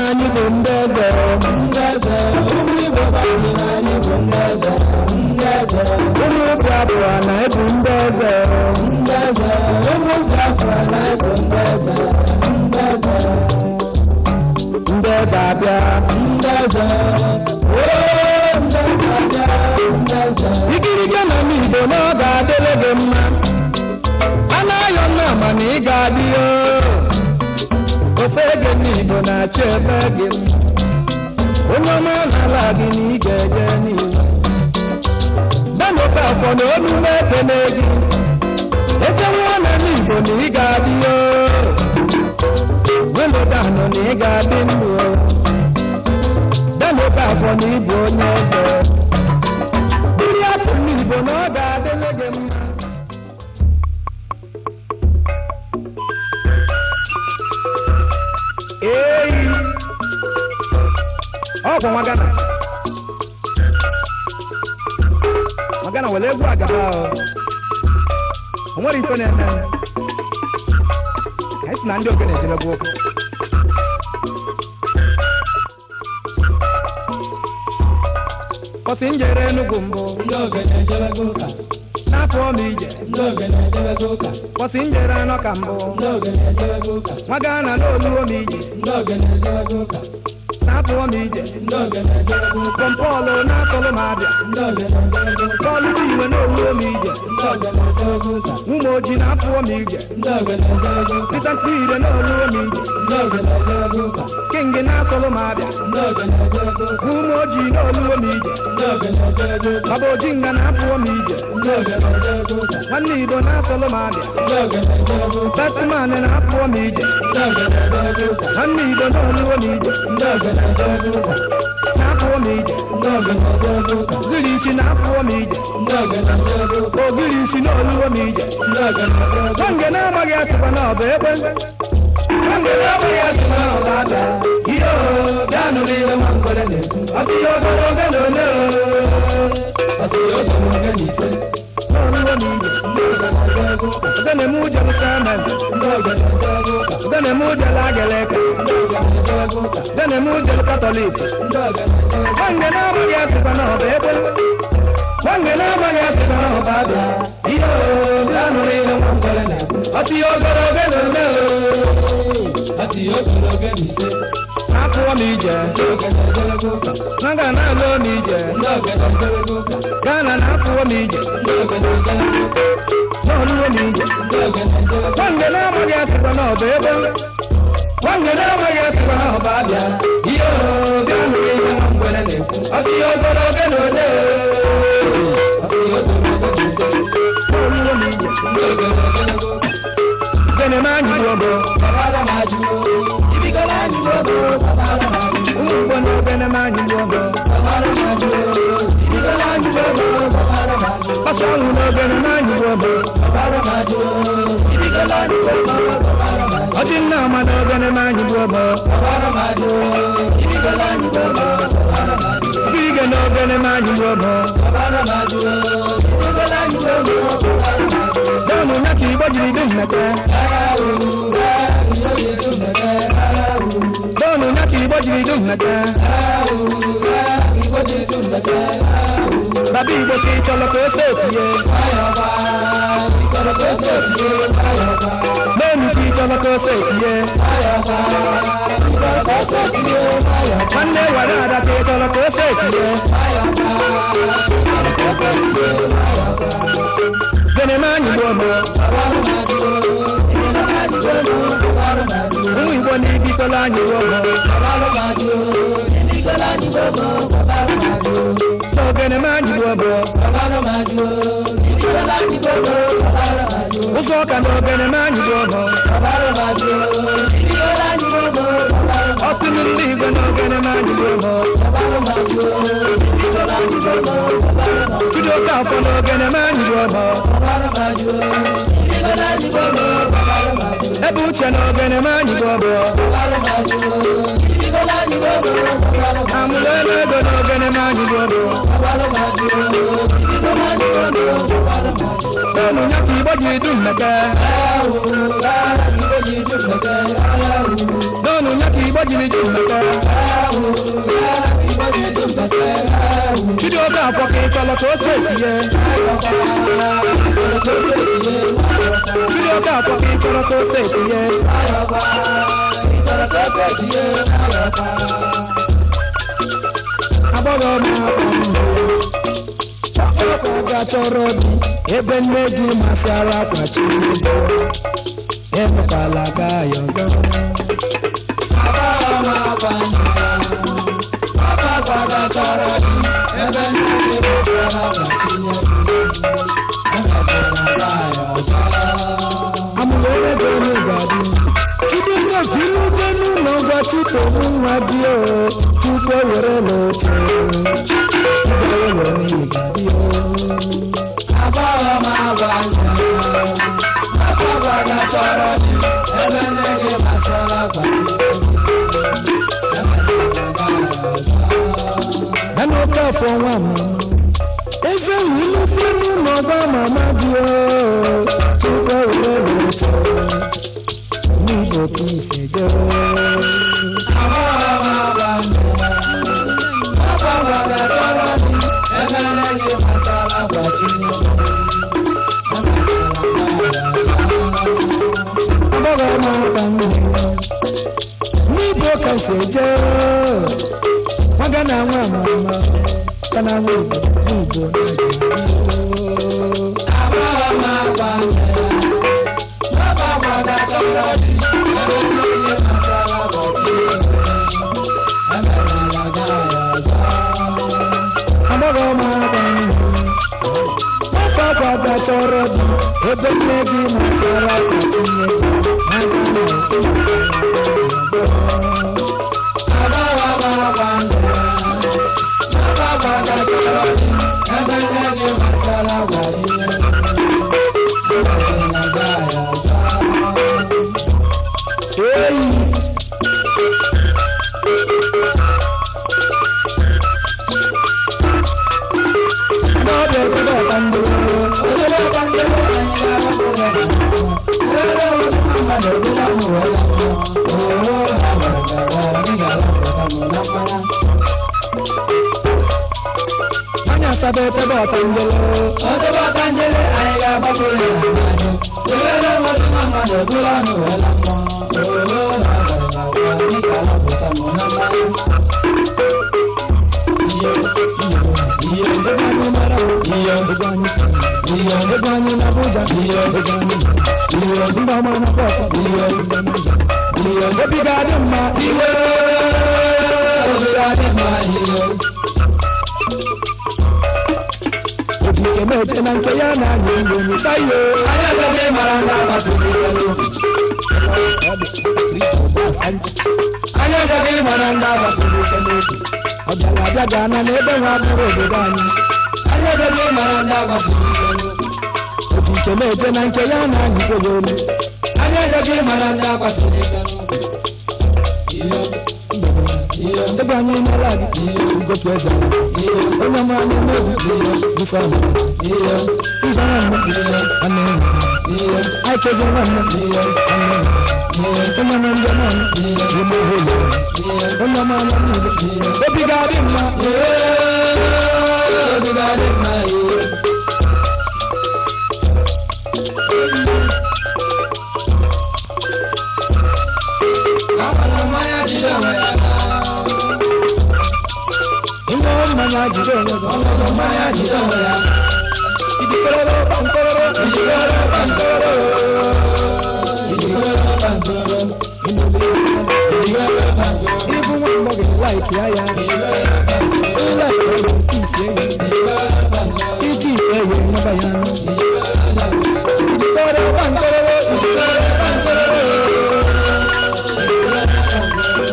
anyị bụ ndị eze ụmụ Igbo banye na anyị bụ ndị eze ụmụ Biafra na ịbụ ndị eze ụmụ Biafra na ịbụ ndị eze ndị eze abịa ikirike na n'Igbo na ọ ga-adịrị gị mma anaghị ọnụ ma na ị ga-adị ofe ege n'Igbo na-achị ebe gị onye ọma n'ala gị na ị ga-eje n'ihu Danụka afọ na omume ekene gị eze nwa na n'Igbo na ị ga-adị welodanụ na ị ga-adị ndụ Danụka afọ na ịbụ onye eze biri apụ n'Igbo na ọ ga-adịrị gị mma ọkwa magana wale egwu agaba o nwere ife na-eme anyị si na ndị ogene ejebebe ụka kwụsị njere Enugu mbụ ndị ogene ejebebe ụka n'afọ m ije ndị ogene ejebebe ụka kwụsị njere Anọka mbụ ndị ogene ejebebe ụka nwagana n'Oluwo m ije ndị ogene ejebebe ụka n'afọ m ije Pọmpọlụ na-asọlụ m abịa Pọlụ dị iwe n'Oluwo m ije ụmụ oji na-apụ m ije Isantire n'Oluwo m ije Kingi na-asọlụ m abịa ụmụ oji n'Oluwo m ije Baba Ojinga na-apụ m ije nwanne Igbo na-asọlụ m abịa Bestman na-apụ m ije nwanne Igbo n'Oluwo m ije na-apụọ m ije ogiri isi na-apụọ m ije ogiri isi n'Oluwo m ije nwange na-amaghị asịkwa na ọ bụ ekwe nwange na-amaghị asịkwa na ọ bụ ada ihe ganụ n'ime nwa mgbere na-ekwu ọsị ya ogologo na one ọsị ya ogologo na ise n'Oluwo m ije ogene m Jerusalem ogene m jela Ageleka ogene m jelu Katọlik nwange na-amaghị asịkwa na ọ bụ ebe nwange na-amaghị asịkwa na ọ bụ abịa ihe ganụ n'ime nwa mgbere na-ekwu ọsị ya ogologo na one ọsị ya ogologo na ise na-apụọ m ije naga na-alụ m ije gana na-apụọ m ije n'Oluwo m ije nwange na-amaghị asịkwa na ọ bụ ebe nwange na-amaghị asịkwa na ọ bụ abịa ihe ganụ ihe nwa mgbere na-ekwu ọsị ya ogologo na ole ọsị ya ogologo na ise n'Oluwo m ije gene m anyị bụ obo ụmụ Igbo na ogene m anyị bụ obo kpasu anwụ na ogene m anyị bụ obo ọchị nna ama na ogene m anyị bụ obo Igirige na ogene m anyị bụ obo Danụ ya ka Igbo jiri dị mmeke Danụ ya ka Igbo jiri dị mmeke Baba Igbo ka ị chọrọ ka ose etinye n'enu ka ị chọrọ ka ose etinye nwanne were ada ka ị chọrọ ka ose etinye gene m anyị bụ obo ụmụ Igbo na ibikola anyị bụ obo n'ogene m anyị bụ obo ụzọ ọka n'ogene m anyị bụ obo ọsịnụ ndị Igbo n'ogene m anyị bụ obo Chidoka afọ n'ogene m anyị bụ obo ebe uche n'ogene m anyị bụ obo amụlụ elu ego n'ogene m anyị bụ obo n'onu ya ka Igbo ji du mmeke ọnụ nya ka igbo jiri ju mbete Chidioke afọ ka ị chọrọ ka o si etinye Chidioke afọ ka ị chọrọ ka o si etinye agbọghọ m akwa ga-achọrọ di ebe nne gị masịara akwachi emekwala ga ya ọzọ akwa ga-achọrọ di ebe nne gị masịara akwachi amụwere gị onye ga-adị Chidioke filu ute n'ụlọ ngwa chitobu nwa gị o tupu ewere n'oche N'oke afọ nwa mama eze wilu fenu n'ọgba mama gị o tupu ewere n'oche n'igbo ka isi jee n'igbo ka isi jee nwaga na nwa mama ka na nwa igbo chọrọ dị ebe nne gị masịra Chineke Sabe te batangelo ay ga babula dele mo mama de bulano wala ni kala bota mona iyo de bani mara iyo de bani sa iyo de bani na buja iyo de bani iyo de mama na pota iyo de bani iyo de bigade ma iyo bigade ma iyo Kemeche na nke ya na nyinyo misayo anya tete maranga basubiselo anya tete maranga basubiselo odala biagana n'ebe nwa bụrụ obodo anyị anya tete maranga basubiselo Kemeche na nke ya na nyinyo anya tete maranga basubiselo ebe anyị n'ala gị ugotu eze onye ọma anyị n'egwu bụsọ ụzọ nwanne nwanne anyị kezi nwanne nwanne onye ọma ndị ọma ime ụlọ onye ọma anya niile obi ga-adị mma obi ga-adị mma Maya jidongo, maya jidongo ya. Idikoro bankoro, idikoro bankoro, idikoro bankoro, idikoro bankoro. Even one mug like ya, like ikise, ikise ye mabayano. Idikoro bankoro, idikoro bankoro.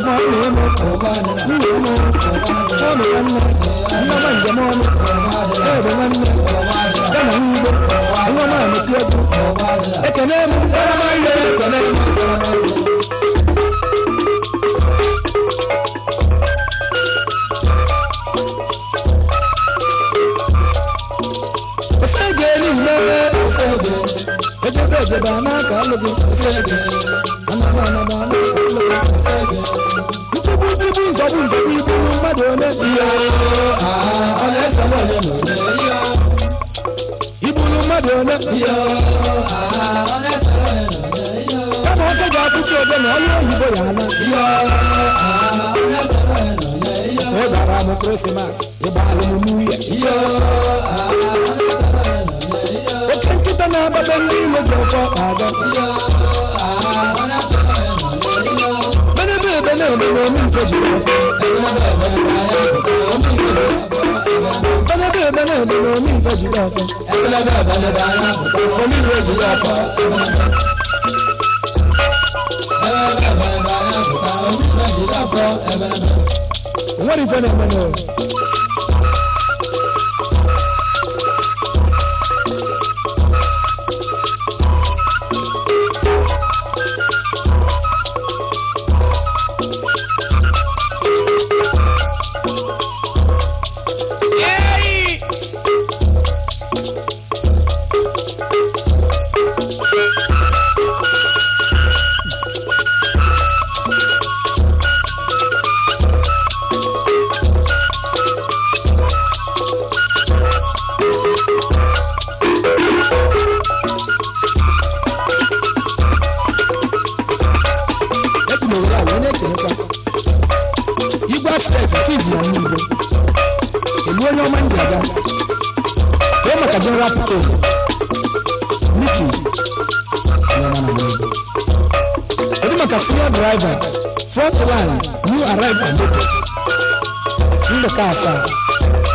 Mami mo kobana, mami mo kobana. Mama jamoni, ebe manne, dana nibo, ngoma metiabu, ekenemu saramande, ekenemu saramande. Osege ni me, osege, ejebe bana kalubi, osege, anabana bana kalubi. ntubu nzọbụ ibulu mmadụ one ibulu mmadụ one kama ọkụ ga-akwụsị oge na onye oyibo ya ala ịbara m Krismas ịgbalụ m nwunye oke nkịta na-agbado ndị ilo ji ọfọ aga benebe na-eme n'omi nke jiri ọfọ benebe na-eme n'omi nke jiri ọfọ omi nke jiri ọfọ nwere ife na-eme n'ụlọ driver, front line, new arrived and locals. In the car, sir,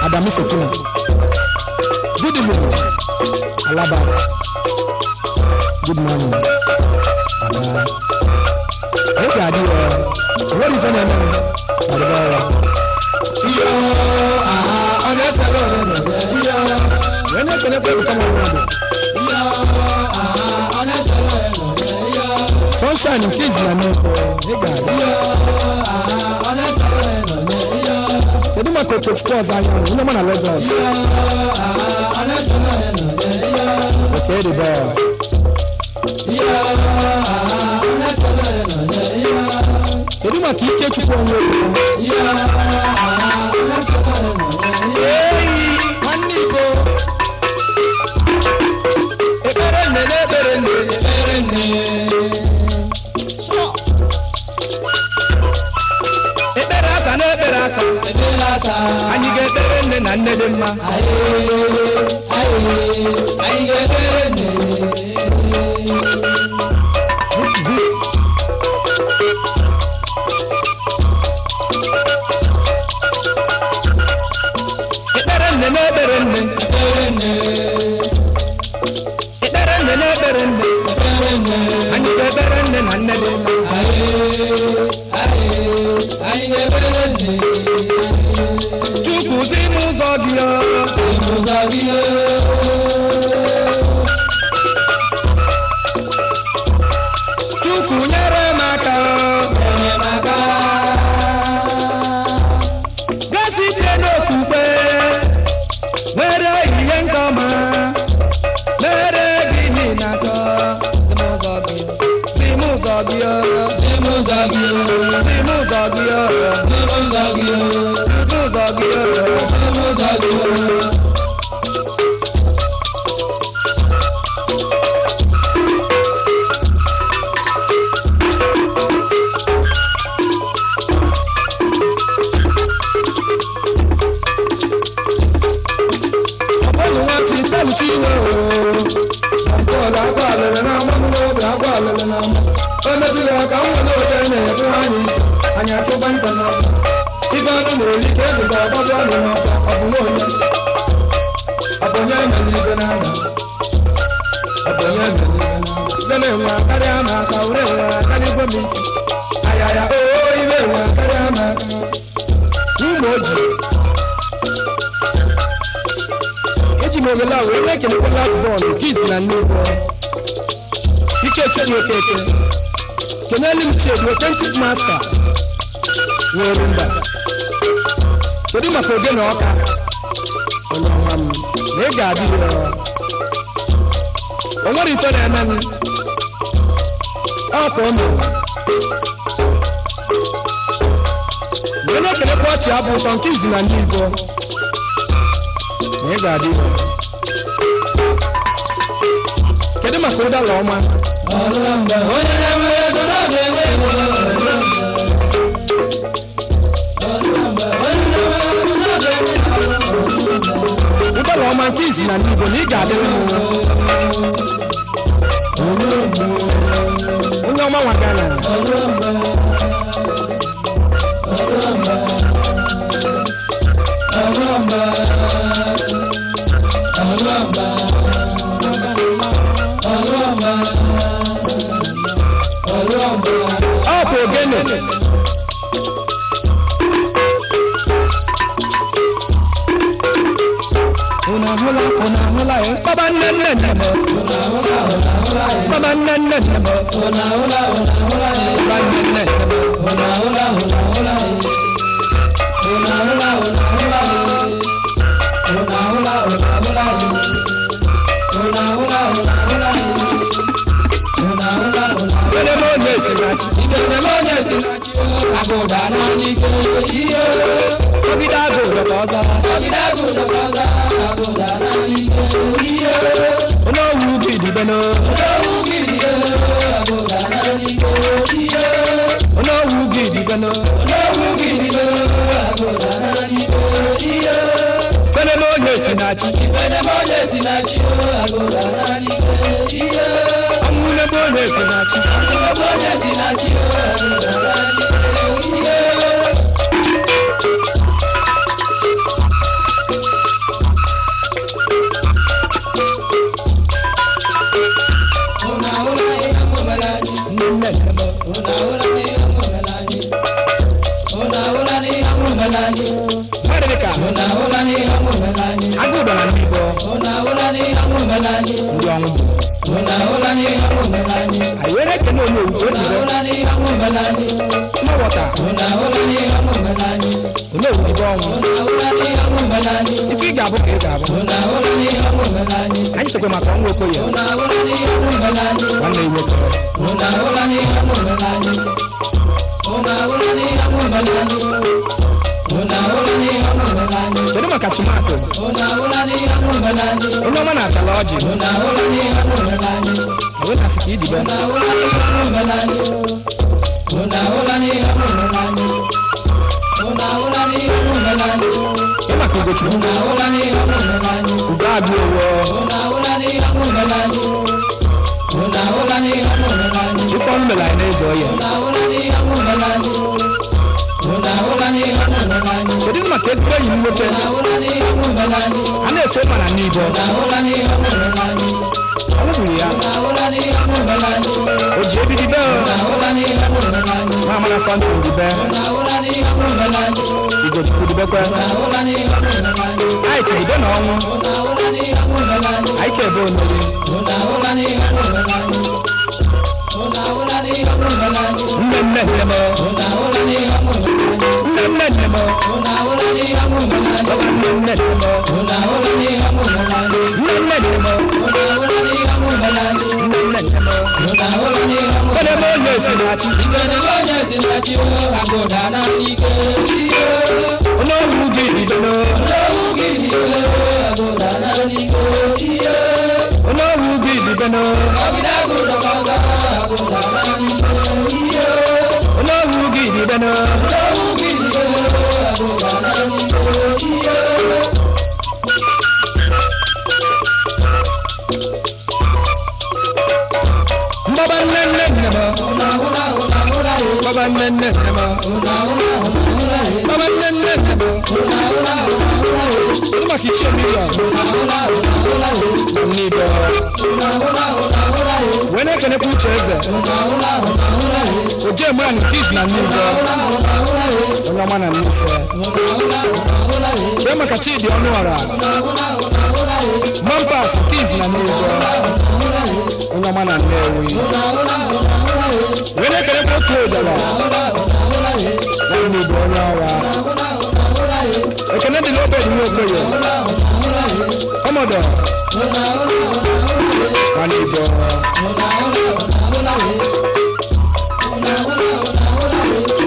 Adamu Fetuna. Good evening, Alaba. Good morning. Hey, Daddy, what is your name? Alaba. When I can have sunshine in case you know. They do my coach cause I am no man allowed us. Okay, the boy. They do my kick to go. Hey, one nico. Anyị ga-ekpere nne na nne dị mma. Anyị ga-ekpere nne. Ekpere nne na ekpere nne. Ekpere nne na ekpere nne. Anyị ga-ekpere nne na nne dị mma. Anyị ga-ekpere nne. Chukwu si n'ụzọ gị ya. Chukwu nyere m aka. Gaa site n'okwukwe nwere ihe nke ọma mere gị ihe n'aka. Si n'ụzọ gị ya. Si n'ụzọ gị ya. Si n'ụzọ gị ya. Si n'ụzọ gị ya. Authentic master nwere mba kedu maka oge na ọka onye ọma m na ị ga-adị o nwere ife na-eme m ọ ka o mere onye kelekwa ọchị abụ ụtọ nke izi na ndị Igbo na ị ga-adị kedu maka ụdala ọma ụdala ọma nke izi na ndị Igbo na ị ga-adịrị onye ọma nwagana ọpụ ogene una hula baba nne mo baba nne mo una hula baba nne una hula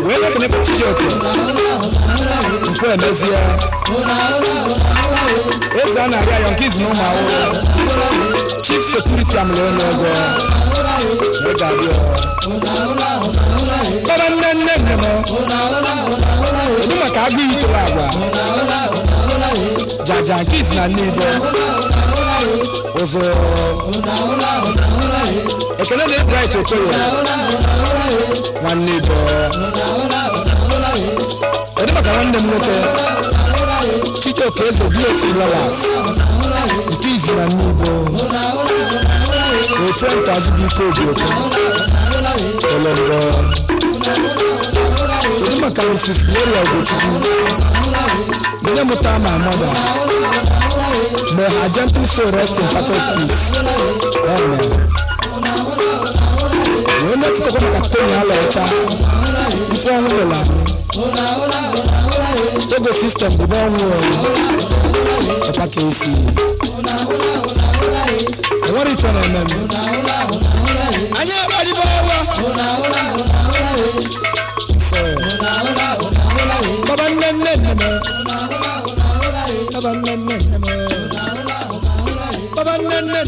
Wewe kene kuchijoko emezie eze a na-arịa ya nke izi na ụmụ ahụhụ chief security amụrụ onye ego kpọrọ nne m kedu maka agụ itoro agwa jaja nke izi na nne ibo ụzọ ekele na Bright Okoye nwanne ibo kedu maka nwanne m nwoke Chijioke Eze BSc Lawas nke izi na nne ibo ofe ntazibike obiokwu olombo kedu maka Mrs. Gloria Ogochukwu nne mụta ma mother may her gentle soul rest in perfect peace amen wee metụtakwa maka Tony Alaọcha ife ọnwụ nwere Togo system bụ ọnwụ ọpa ka esi nwere ife na-eme m anyị agbadibo ọwa baba nne baba nne baba nne